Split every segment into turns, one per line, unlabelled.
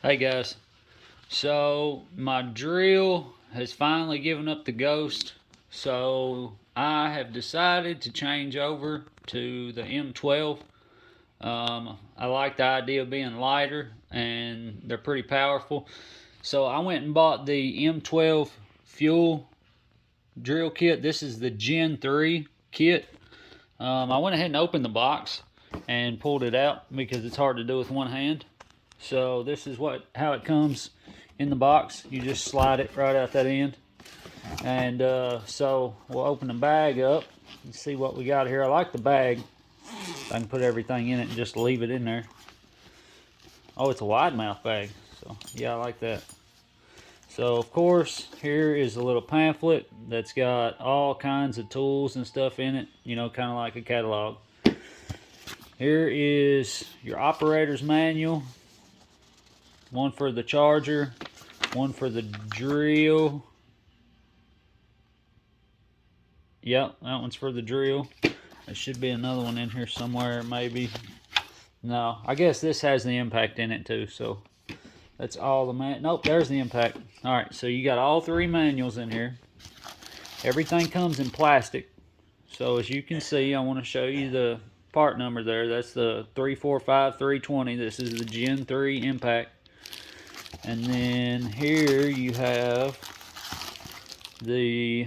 Hey guys, so my drill has finally given up the ghost, so I have decided to change over to the M12. I like the idea of being lighter and they're pretty powerful. So I went and bought the M12 fuel drill kit. This is the Gen 3 kit. I went ahead and opened the box and pulled it out because it's hard to do with one hand. So this is how it comes in the box. You just slide it right out that end. And so we'll open the bag up and see what we got here. I like the bag. I can put everything in it and just leave it in there. Oh, it's a wide mouth bag. So yeah, I like that. So of course, here is a little pamphlet that's got all kinds of tools and stuff in it, you know, kind of like a catalog. Here is your operator's manual. One for the charger, one for the drill. Yep, that one's for the drill. There should be another one in here somewhere, maybe. No, I guess this has the impact in it too, so that's all the nope, there's the impact. Alright, so you got all three manuals in here. Everything comes in plastic. So as you can see, I want to show you the part number there. That's the 345320. This is the Gen 3 impact. And then here you have the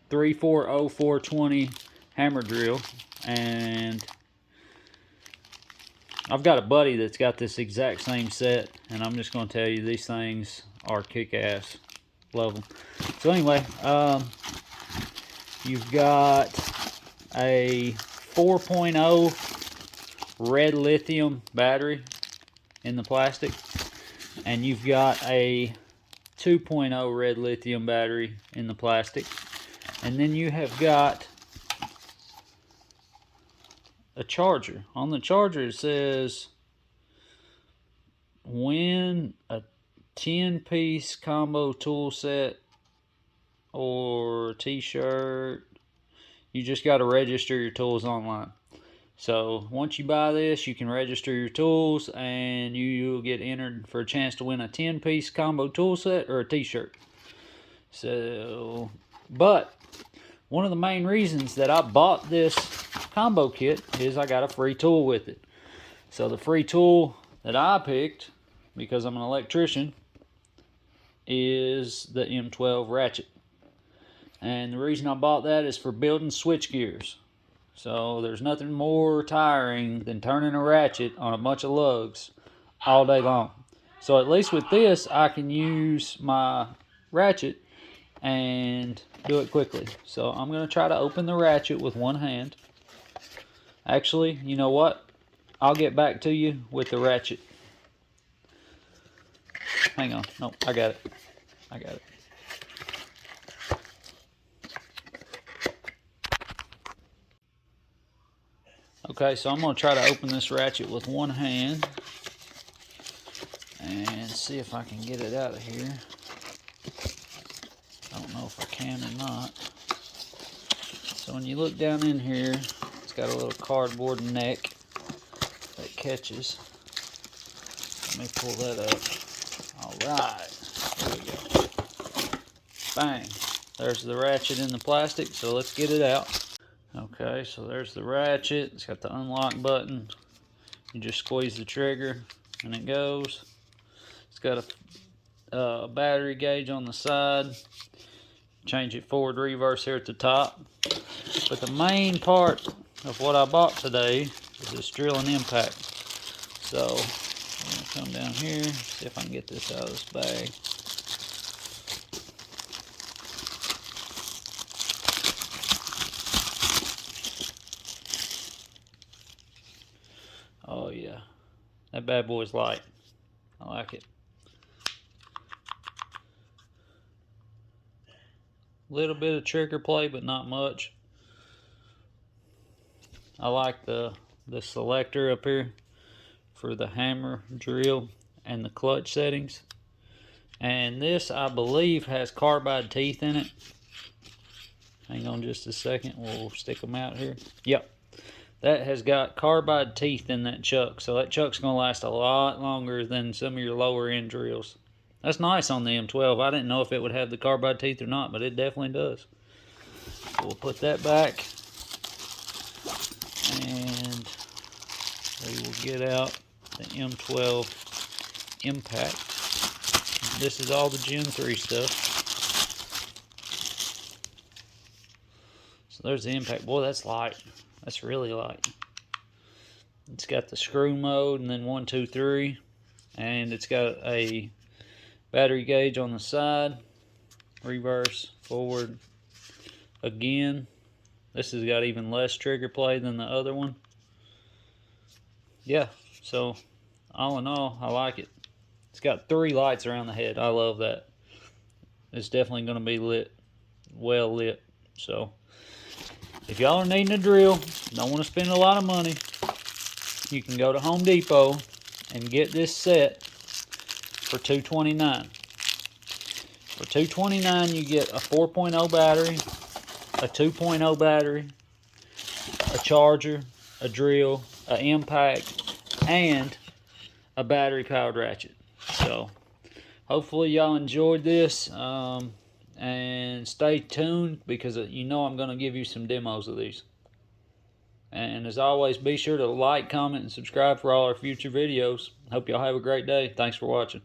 340420 hammer drill. And I've got a buddy that's got this exact same set, and I'm just going to tell you these things are kick-ass. Love them. So anyway, you've got a 4.0 red lithium battery in the plastic, and you've got a 2.0 red lithium battery in the plastic, and then you have got a charger. On the charger it says win a 10-piece combo tool set or t-shirt. You just got to register your tools online. So once you buy this, you can register your tools and you'll get entered for a chance to win a 10-piece combo tool set or a t-shirt. So, but one of the main reasons that I bought this combo kit is I got a free tool with it. So the free tool that I picked, because I'm an electrician, is the M12 ratchet. And the reason I bought that is for building switch gears. So there's nothing more tiring than turning a ratchet on a bunch of lugs all day long. So at least with this, I can use my ratchet and do it quickly. So I'm going to try to open the ratchet with one hand. Actually, you know what? I'll get back to you with the ratchet. Hang on. Nope, I got it. I got it. Okay, so I'm going to try to open this ratchet with one hand and see if I can get it out of here. I don't know if I can or not. So when you look down in here, it's got a little cardboard neck that catches. Let me pull that up. Alright, there we go. Bang. There's the ratchet in the plastic, so let's get it out. Okay, so there's the ratchet. It's got the unlock button. You just squeeze the trigger and it goes. It's got a battery gauge on the side. Change it forward, reverse here at the top. But the main part of what I bought today is this drill and impact. So I'm going to come down here, see if I can get this out of this bag. Oh yeah, that bad boy's light. I like it. Little bit of trigger play, but not much. I like the selector up here for the hammer, drill, and the clutch settings. And this, I believe, has carbide teeth in it. Hang on just a second, we'll stick them out here. Yep, that has got carbide teeth in that chuck, so that chuck's going to last a lot longer than some of your lower end drills. That's nice on the M12. I didn't know if it would have the carbide teeth or not, but it definitely does. So we'll put that back, and we will get out the M12 impact. This is all the Gen 3 stuff. So there's the impact. Boy, that's light. That's really light. It's got the screw mode, and then 1, 2, 3, and it's got a battery gauge on the side, reverse, forward, again. This has got even less trigger play than the other one. Yeah, so all in all, I like it. It's got 3 lights around the head. I love that. It's definitely going to be lit, well lit. So if y'all are needing a drill, don't want to spend a lot of money, you can go to Home Depot and get this set for $229. For $229, you get a 4.0 battery, a 2.0 battery, a charger, a drill, an impact, and a battery powered ratchet. So hopefully y'all enjoyed this, and stay tuned, because you know I'm going to give you some demos of these. And as always, be sure to like, comment, and subscribe for all our future videos. Hope y'all have a great day. Thanks for watching.